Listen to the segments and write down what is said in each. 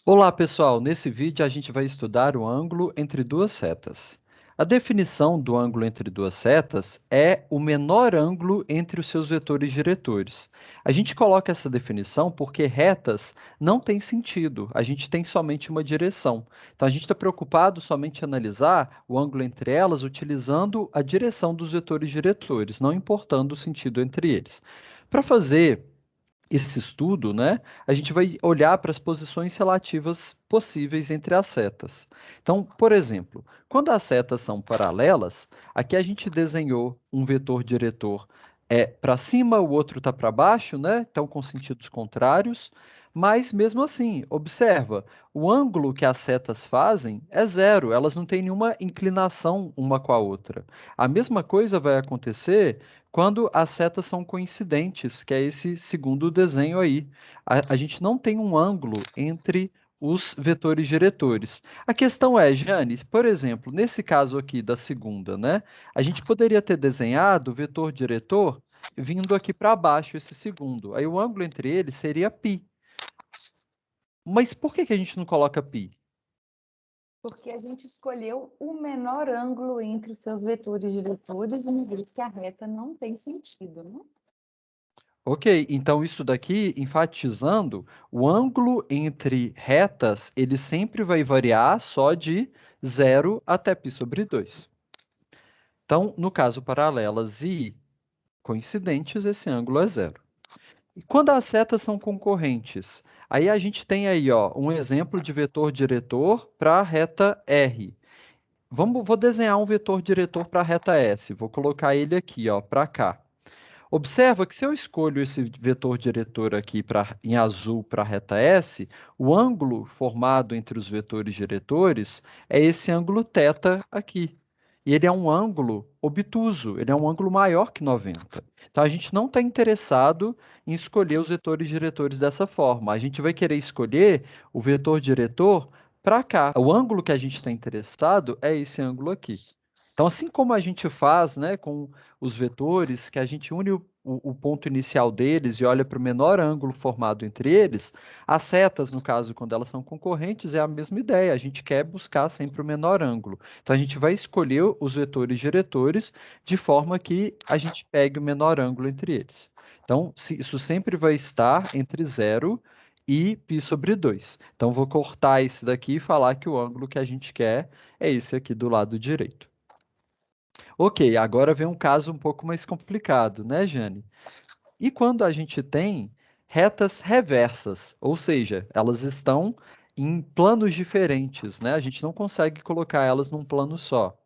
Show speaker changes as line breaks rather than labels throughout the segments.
Olá, pessoal! Nesse vídeo a gente vai estudar o ângulo entre duas retas. A definição do ângulo entre duas retas é o menor ângulo entre os seus vetores diretores. A gente coloca essa definição porque retas não têm sentido, a gente tem somente uma direção. Então a gente está preocupado somente em analisar o ângulo entre elas utilizando a direção dos vetores diretores, não importando o sentido entre eles. Para fazer esse estudo, né, a gente vai olhar para as posições relativas possíveis entre as setas. Então, por exemplo, quando as setas são paralelas, aqui a gente desenhou um vetor diretor para cima, o outro está para baixo, né? Então, com sentidos contrários. Mas, mesmo assim, observa, o ângulo que as setas fazem é zero, elas não têm nenhuma inclinação uma com a outra. A mesma coisa vai acontecer quando as setas são coincidentes, que é esse segundo desenho aí. A gente não tem um ângulo entre os vetores diretores. A questão é, Jane, por exemplo, nesse caso aqui da segunda, né? A gente poderia ter desenhado o vetor diretor vindo aqui para baixo, esse segundo. Aí o ângulo entre eles seria π. Mas por que a gente não coloca π?
Porque a gente escolheu o menor ângulo entre os seus vetores diretores, uma vez que a reta não tem sentido, né?
Ok, então isso daqui, enfatizando, o ângulo entre retas, ele sempre vai variar só de 0 até π/2. Então, no caso paralelas e coincidentes, esse ângulo é zero. E quando as setas são concorrentes? Aí a gente tem aí, ó, um exemplo de vetor diretor para a reta R. Vou desenhar um vetor diretor para a reta S. Vou colocar ele aqui, ó, para cá. Observa que se eu escolho esse vetor diretor aqui em azul para a reta S, o ângulo formado entre os vetores diretores é esse ângulo θ aqui. E ele é um ângulo obtuso, ele é um ângulo maior que 90. Então a gente não está interessado em escolher os vetores diretores dessa forma. A gente vai querer escolher o vetor diretor para cá. O ângulo que a gente está interessado é esse ângulo aqui. Então, assim como a gente faz, né, com os vetores, que a gente une o ponto inicial deles e olha para o menor ângulo formado entre eles, as setas, no caso, quando elas são concorrentes, é a mesma ideia. A gente quer buscar sempre o menor ângulo. Então, a gente vai escolher os vetores diretores de forma que a gente pegue o menor ângulo entre eles. Então, isso sempre vai estar entre 0 e π/2. Então, vou cortar esse daqui e falar que o ângulo que a gente quer é esse aqui do lado direito. Ok, agora vem um caso um pouco mais complicado, né, Jane? E quando a gente tem retas reversas, ou seja, elas estão em planos diferentes, né? A gente não consegue colocar elas num plano só.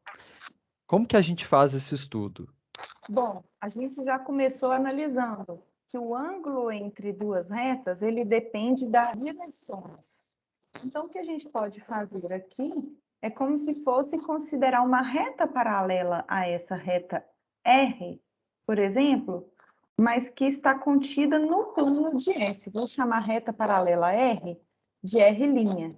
Como que a gente faz esse estudo?
Bom, a gente já começou analisando que o ângulo entre duas retas, ele depende das direções. Então, o que a gente pode fazer aqui é como se fosse considerar uma reta paralela a essa reta R, por exemplo, mas que está contida no plano de S. Vou chamar a reta paralela R de R'.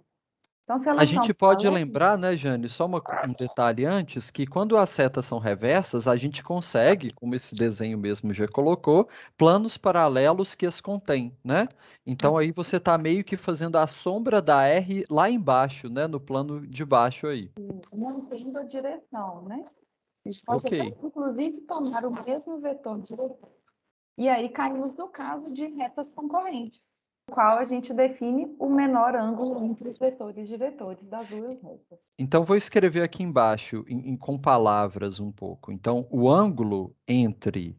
Então, se
A
elas são
gente pode
paralelas,
lembrar, né, Jane, só um detalhe antes, que quando as setas são reversas, a gente consegue, como esse desenho mesmo já colocou, planos paralelos que as contêm, né? Então aí você está meio que fazendo a sombra da R lá embaixo, né, no plano de baixo aí.
mantendo a direção, né? A gente pode
Ok.
até, inclusive, tomar o mesmo vetor diretor. E aí caímos no caso de retas concorrentes, no qual a gente define o menor ângulo entre os vetores diretores das duas retas.
Então, vou escrever aqui embaixo, com palavras um pouco. Então, o ângulo entre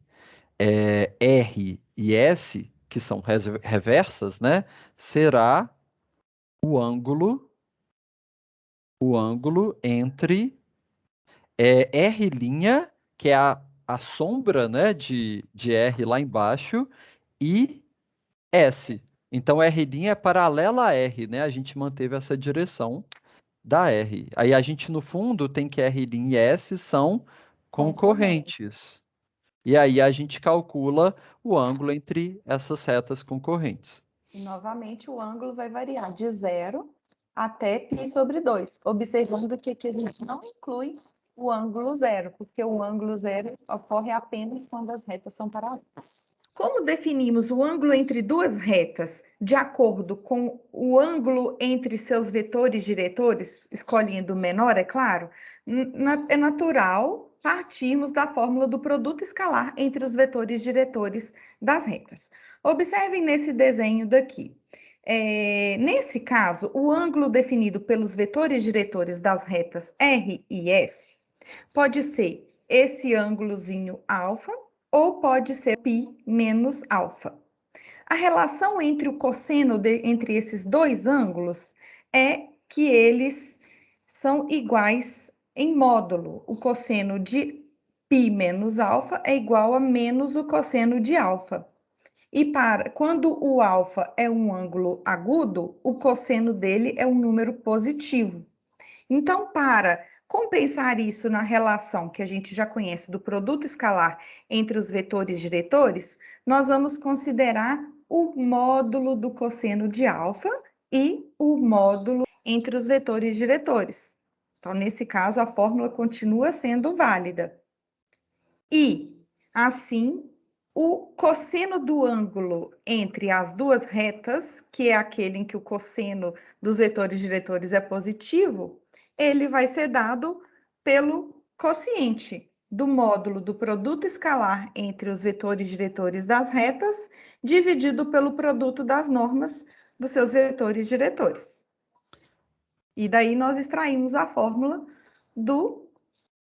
R e S, que são reversas, né, será o ângulo, o ângulo entre R', que é a sombra, né, de R lá embaixo, e S. Então, R' é paralela a R, né? A gente manteve essa direção da R. Aí a gente, no fundo, tem que R' e S são
Concorrente.
concorrentes. E aí a gente calcula o ângulo entre essas retas concorrentes.
E, novamente, o ângulo vai variar de 0 até π/2, observando que aqui a gente não inclui o ângulo zero, porque o ângulo zero ocorre apenas quando as retas são paralelas. Como definimos o ângulo entre duas retas de acordo com o ângulo entre seus vetores diretores, escolhendo o menor, é claro, é natural partirmos da fórmula do produto escalar entre os vetores diretores das retas. Observem nesse desenho daqui. Nesse caso, o ângulo definido pelos vetores diretores das retas R e S pode ser esse ângulozinho alfa, ou pode ser π menos alfa. A relação entre o cosseno entre esses dois ângulos é que eles são iguais em módulo. O cosseno de π menos alfa é igual a menos o cosseno de alfa. E quando o alfa é um ângulo agudo, o cosseno dele é um número positivo. Então, para compensar isso na relação que a gente já conhece do produto escalar entre os vetores diretores, nós vamos considerar o módulo do cosseno de alfa e o módulo entre os vetores diretores. Então, nesse caso, a fórmula continua sendo válida. E, assim, o cosseno do ângulo entre as duas retas, que é aquele em que o cosseno dos vetores diretores é positivo, ele vai ser dado pelo quociente do módulo do produto escalar entre os vetores diretores das retas, dividido pelo produto das normas dos seus vetores diretores. E daí nós extraímos a fórmula do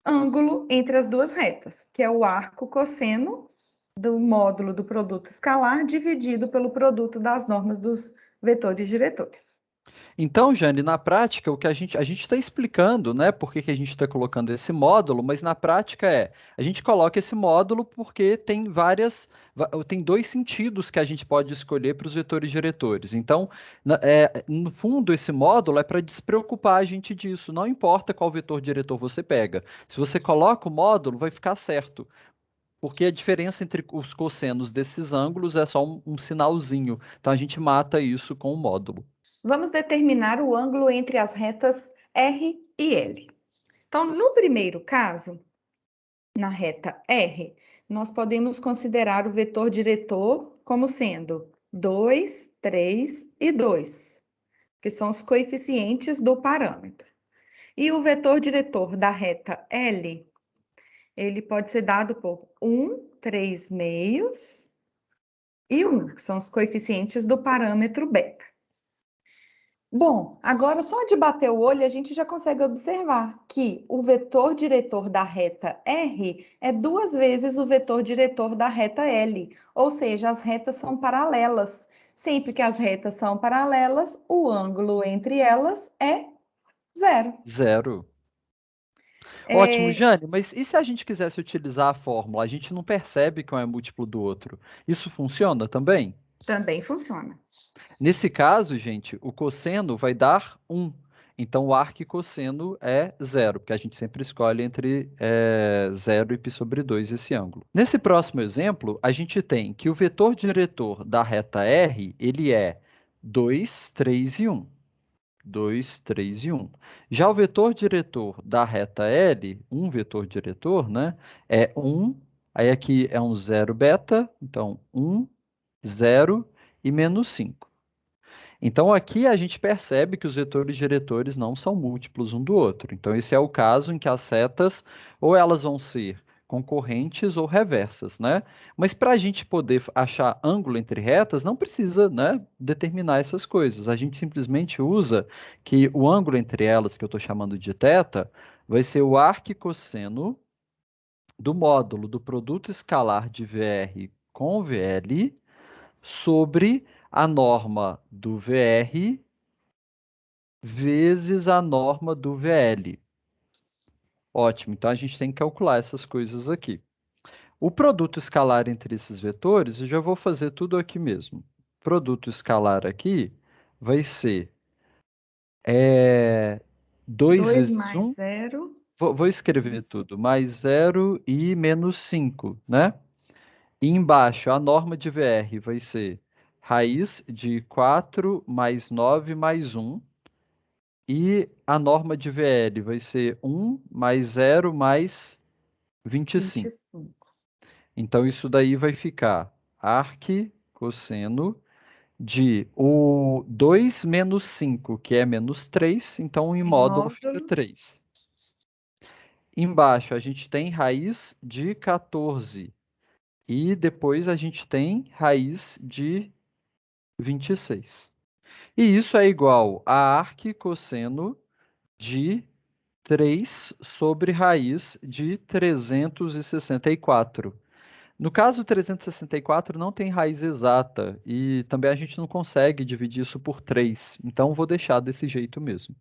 ângulo entre as duas retas, que é o arco cosseno do módulo do produto escalar dividido pelo produto das normas dos vetores diretores.
Então, Jane, na prática, o que a gente está explicando, né, por que que a gente está colocando esse módulo, mas na prática a gente coloca esse módulo porque tem dois sentidos que a gente pode escolher para os vetores diretores. Então, no fundo, esse módulo é para despreocupar a gente disso, não importa qual vetor diretor você pega. Se você coloca o módulo, vai ficar certo. Porque a diferença entre os cossenos desses ângulos é só um sinalzinho. Então a gente mata isso com o módulo.
Vamos determinar o ângulo entre as retas R e L. Então, no primeiro caso, na reta R, nós podemos considerar o vetor diretor como sendo 2, 3 e 2, que são os coeficientes do parâmetro. E o vetor diretor da reta L, ele pode ser dado por 1, 3 meios e 1, que são os coeficientes do parâmetro beta. Bom, agora só de bater o olho a gente já consegue observar que o vetor diretor da reta R é duas vezes o vetor diretor da reta L, ou seja, as retas são paralelas. Sempre que as retas são paralelas, o ângulo entre elas é zero.
Zero. Ótimo, Jane, mas e se a gente quisesse utilizar a fórmula? A gente não percebe que um é múltiplo do outro. Isso funciona também?
Também funciona.
Nesse caso, gente, o cosseno vai dar 1. Então, o arquicosseno é zero, porque a gente sempre escolhe entre 0 e π sobre 2 esse ângulo. Nesse próximo exemplo, a gente tem que o vetor diretor da reta R, ele é 2, 3 e 1. 2, 3 e 1. Já o vetor diretor da reta L, um vetor diretor, né, é 1, aí aqui é um zero beta, então 1, 0 e menos 5. Então aqui a gente percebe que os vetores diretores não são múltiplos um do outro. Então esse é o caso em que as setas ou elas vão ser concorrentes ou reversas, né? Mas para a gente poder achar ângulo entre retas, não precisa, né, determinar essas coisas. A gente simplesmente usa que o ângulo entre elas, que eu estou chamando de θ, vai ser o arquicosseno do módulo do produto escalar de VR com VL sobre a norma do VR vezes a norma do VL. Ótimo, então a gente tem que calcular essas coisas aqui. O produto escalar entre esses vetores, eu já vou fazer tudo aqui mesmo. Produto escalar aqui vai ser 2
2
vezes
mais
1,
zero,
vou escrever
isso.
tudo, mais 0 e menos 5, né? E embaixo, a norma de VR vai ser raiz de 4 mais 9 mais 1. E a norma de VL vai ser 1 mais 0 mais 25.
25.
Então, isso daí vai ficar arquicosseno de o 2 menos 5, que é menos 3, então em
Em
módulo fica
módulo,
3. Embaixo a gente tem raiz de 14. E depois a gente tem raiz de 26. E isso é igual a arquicosseno de 3 sobre raiz de 364. No caso, 364 não tem raiz exata e também a gente não consegue dividir isso por 3. Então, vou deixar desse jeito mesmo.